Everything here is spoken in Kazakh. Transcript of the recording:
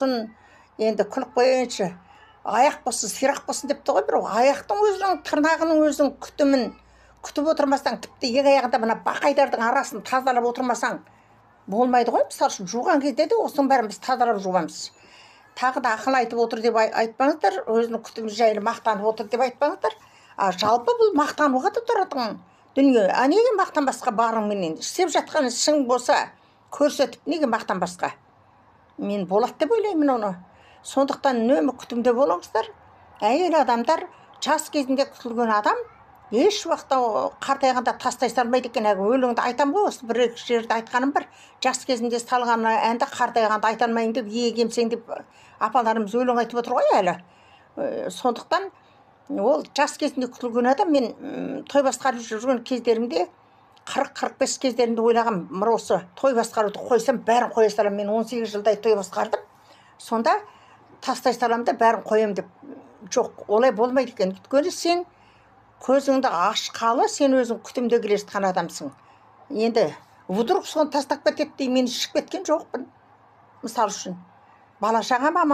енді күліп қояйыншы, аяқ болсын, сирақ болсын депті ғой, бірақ аяқтың өзінің тырнағының өзінің күтімін күтіп отырмасаң, тіпті екі аяғында мына бақайдардың арасын тазалап отырмасаң болмайды ғой. Мысалы үшін жуған кезде де осының бәрін біз тазалап жуамыз. Тағы да ақыл айтып отыр деп айтпаңыздар, өзінің күтімі жайлы мақтанып отыр деп айтпаңыздар. Жалпы бұл мақтануға да тұратын дүние. Неге мақтанбасқа барыңменен? Істеп жатқан ісің болса көрсетіп, неге мақтанбасқа? Мен болады деп ойлаймын оны. Сондықтан үнемі күтімде болыңыздар. Әйел адамдар, жас кезінде күтілген адам еш уақытта қартайғанда тастай салмайды екен. Өлеңді айтам ғой, осы бір жерде айтқаным бар. Жас кезінде салған әнді қартайғанда айта алмайын деп, емсең деп апаларымыз өлең айтып отыр ғой әлі. Сондықтан ол жас кезінде күтілген адам, мен той басқарып жүрген кездерімде 40-45 кездерінде ойлағам, осы той басқаруды қойсам, бәрін қоя салам. Мен 18 жылдай той басқардым. Сонда тастай салам да бәрін қоям деп. Жоқ, олай болмайды екен. Өйткені сен көзіңді ашқалы, сен өзің күтімде келе жатқан адамсың. Енді вдруг соны тастап кетеді дей, мен ішіп кеткен жоқпын. Мысалы үшін бала шағам аман